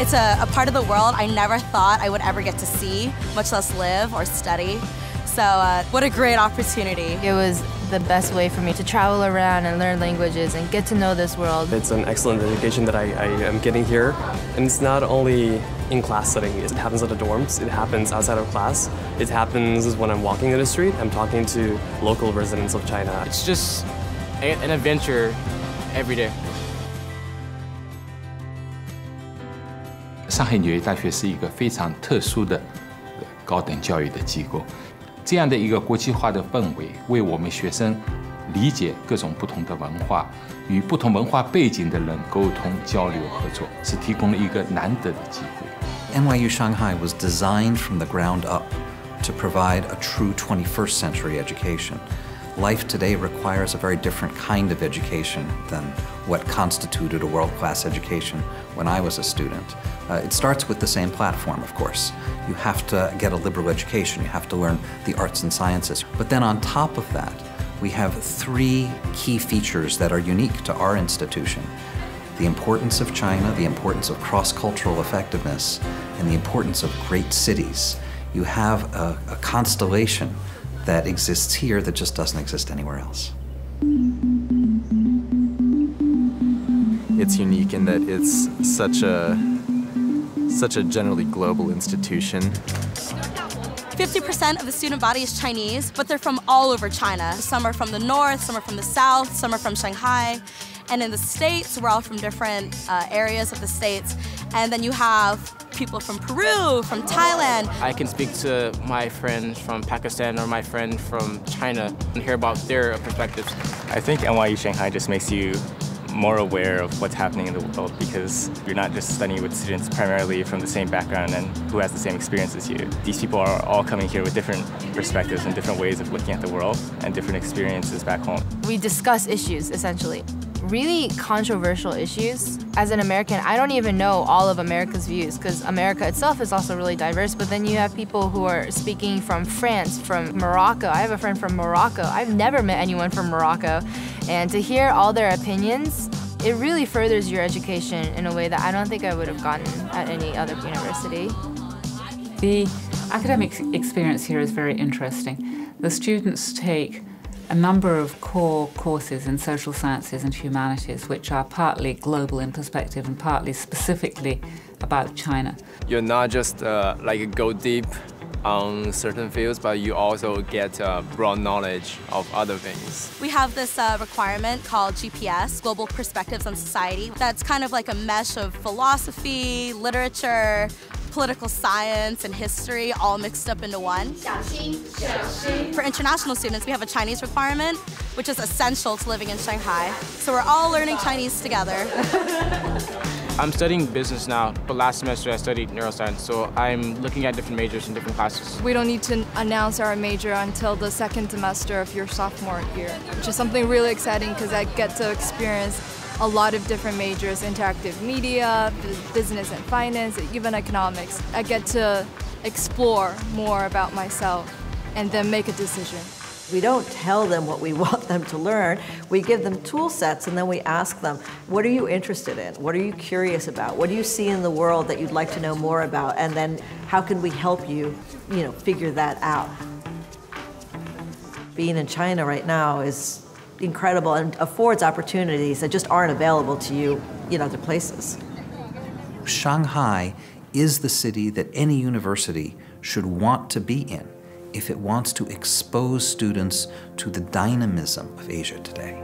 It's a part of the world I never thought I would ever get to see, much less live or study. So what a great opportunity. It was the best way for me to travel around and learn languages and get to know this world. It's an excellent education that I am getting here. And it's not only in class setting, it happens at the dorms, it happens outside of class, it happens when I'm walking in the street, I'm talking to local residents of China. It's just an adventure every day. 上海纽约大学是一个非常特殊的高等教育的机构，这样的一个国际化的氛围，为我们学生理解各种不同的文化，与不同文化背景的人沟通、交流、合作，是提供了一个难得的机会。NYU Shanghai was designed from the ground up to provide a true 21st century education. Life today requires a very different kind of education than what constituted a world-class education when I was a student. It starts with the same platform, of course. You have to get a liberal education, you have to learn the arts and sciences. But then on top of that, we have three key features that are unique to our institution. The importance of China, the importance of cross-cultural effectiveness, and the importance of great cities. You have a constellation that exists here that just doesn't exist anywhere else. It's unique in that it's such a generally global institution. 50% of the student body is Chinese, but they're from all over China. Some are from the north, some are from the south, some are from Shanghai. And in the States, we're all from different areas of the States. And then you have people from Peru, from Thailand. I can speak to my friend from Pakistan or my friend from China and hear about their perspectives. I think NYU Shanghai just makes you more aware of what's happening in the world because you're not just studying with students primarily from the same background and who has the same experience as you. These people are all coming here with different perspectives and different ways of looking at the world and different experiences back home. We discuss issues, essentially. Really controversial issues. As an American, I don't even know all of America's views because America itself is also really diverse, but then you have people who are speaking from France, from Morocco. I have a friend from Morocco. I've never met anyone from Morocco. And to hear all their opinions, it really furthers your education in a way that I don't think I would have gotten at any other university. The academic experience here is very interesting. The students take a number of core courses in social sciences and humanities, which are partly global in perspective and partly specifically about China. You're not just go deep on certain fields, but you also get broad knowledge of other things. We have this requirement called GPS, Global Perspectives on Society. That's kind of like a mesh of philosophy, literature, political science, and history all mixed up into one. For international students, we have a Chinese requirement, which is essential to living in Shanghai. So we're all learning Chinese together. I'm studying business now, but last semester I studied neuroscience, so I'm looking at different majors in different classes. We don't need to announce our major until the second semester of your sophomore year, which is something really exciting because I get to experience a lot of different majors, interactive media, business and finance, even economics. I get to explore more about myself and then make a decision. We don't tell them what we want them to learn. We give them tool sets and then we ask them, what are you interested in? What are you curious about? What do you see in the world that you'd like to know more about? And then how can we help you, figure that out? Being in China right now is incredible and affords opportunities that just aren't available to you in other places. Shanghai is the city that any university should want to be in if it wants to expose students to the dynamism of Asia today.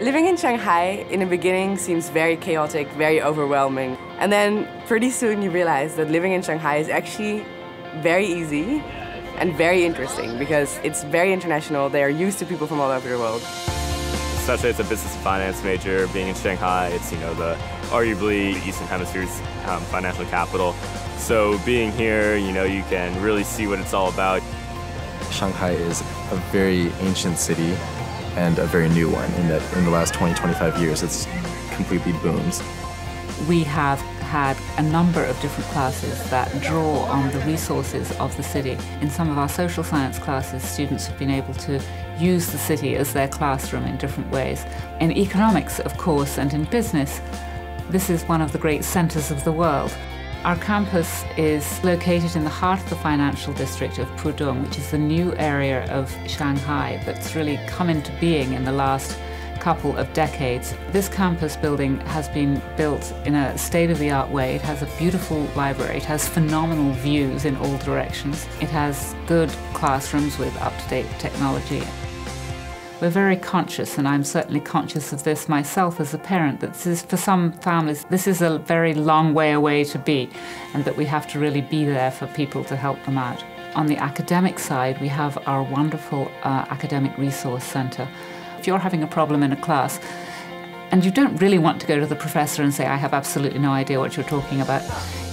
Living in Shanghai in the beginning seems very chaotic, very overwhelming. And then pretty soon you realize that living in Shanghai is actually very easy and very interesting because it's very international. They are used to people from all over the world. Especially as a business and finance major, being in Shanghai, it's the arguably the Eastern Hemisphere's financial capital. So being here, you can really see what it's all about. Shanghai is a very ancient city and a very new one in that in the last 20-25 years it's completely boomed. We have had a number of different classes that draw on the resources of the city. In some of our social science classes, students have been able to use the city as their classroom in different ways. In economics, of course, and in business, This is one of the great centers of the world. Our campus is located in the heart of the financial district of Pudong, which is the new area of Shanghai that's really come into being in the last couple of decades. This campus building has been built in a state-of-the-art way. It has a beautiful library. It has phenomenal views in all directions. It has good classrooms with up-to-date technology. We're very conscious, and I'm certainly conscious of this myself as a parent, that this is, for some families, this is a very long way away to be, and that we have to really be there for people to help them out. On the academic side, we have our wonderful academic resource center. If you're having a problem in a class, and you don't really want to go to the professor and say, I have absolutely no idea what you're talking about,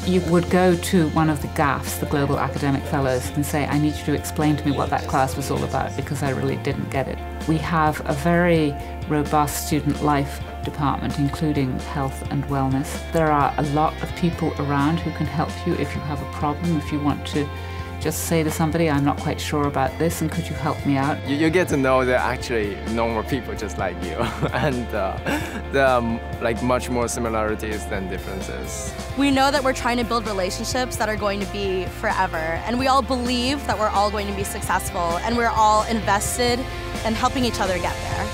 you would go to one of the GAFs, the Global Academic Fellows, and say, I need you to explain to me what that class was all about because I really didn't get it. We have a very robust student life department, including health and wellness. There are a lot of people around who can help you if you have a problem, if you want to just say to somebody, I'm not quite sure about this, and could you help me out? You get to know that actually normal people just like you, and there are like much more similarities than differences. We know that we're trying to build relationships that are going to be forever, and we all believe that we're all going to be successful, and we're all invested in helping each other get there.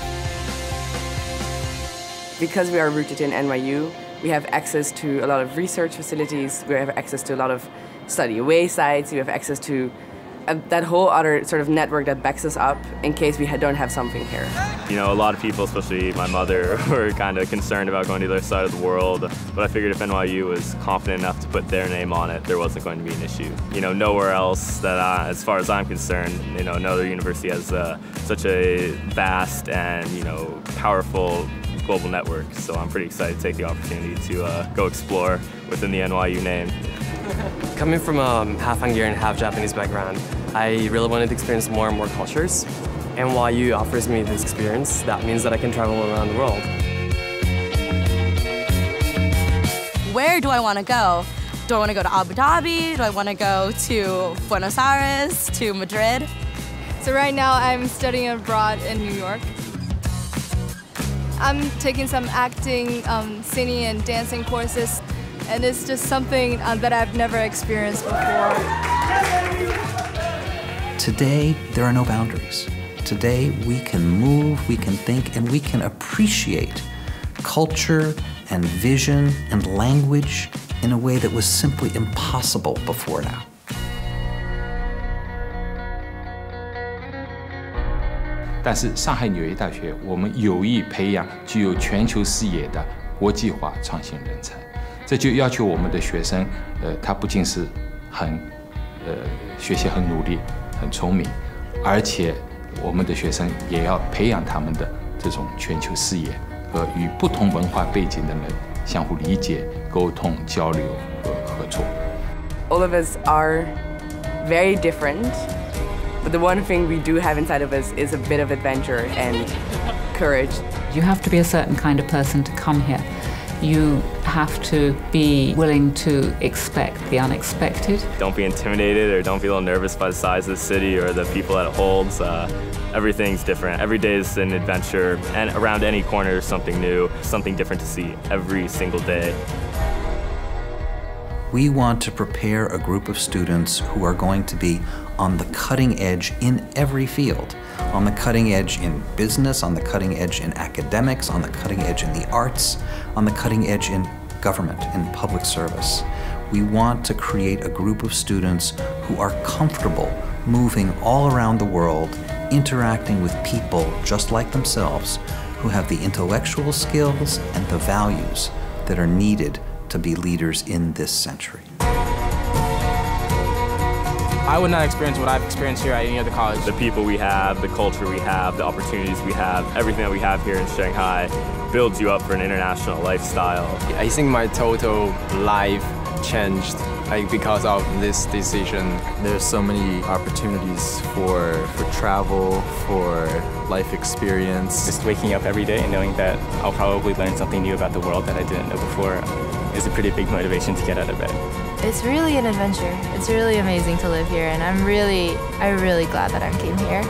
Because we are rooted in NYU, we have access to a lot of research facilities, we have access to a lot of study away sites, we have access to that whole other sort of network that backs us up in case we don't have something here. You know, a lot of people, especially my mother, were kind of concerned about going to the other side of the world, but I figured if NYU was confident enough to put their name on it, there wasn't going to be an issue. You know, nowhere else that, as far as I'm concerned, you know, no other university has such a vast and, you know, powerful global network, so I'm pretty excited to take the opportunity to go explore within the NYU name. Coming from a half Hungarian, half Japanese background, I really wanted to experience more and more cultures. NYU offers me this experience. That means that I can travel around the world. Where do I want to go? Do I want to go to Abu Dhabi? Do I want to go to Buenos Aires, to Madrid? So right now I'm studying abroad in New York. I'm taking some acting, singing and dancing courses, and it's just something that I've never experienced before. Today, there are no boundaries. Today, we can move, we can think, and we can appreciate culture and vision and language in a way that was simply impossible before now. 但是上海纽约大学，我们有意培养具有全球视野的国际化创新人才，这就要求我们的学生，他不仅是学习很努力、很聪明，而且我们的学生也要培养他们的这种全球视野和与不同文化背景的人相互理解、沟通、交流和合作。All of us are very different. But the one thing we do have inside of us is a bit of adventure and courage. You have to be a certain kind of person to come here. You have to be willing to expect the unexpected. Don't be intimidated or don't be a little nervous by the size of the city or the people that it holds. Everything's different. Every day is an adventure, and around any corner there's something new, something different to see every single day. We want to prepare a group of students who are going to be on the cutting edge in every field. On the cutting edge in business, on the cutting edge in academics, on the cutting edge in the arts, on the cutting edge in government, in public service. We want to create a group of students who are comfortable moving all around the world, interacting with people just like themselves, who have the intellectual skills and the values that are needed to be leaders in this century. I would not experience what I've experienced here at any other college. The people we have, the culture we have, the opportunities we have, everything that we have here in Shanghai builds you up for an international lifestyle. I think my total life changed because of this decision. There's so many opportunities for travel, for life experience. Just waking up every day and knowing that I'll probably learn something new about the world that I didn't know before is a pretty big motivation to get out of bed. It's really an adventure. It's really amazing to live here, and I'm really glad that I came here.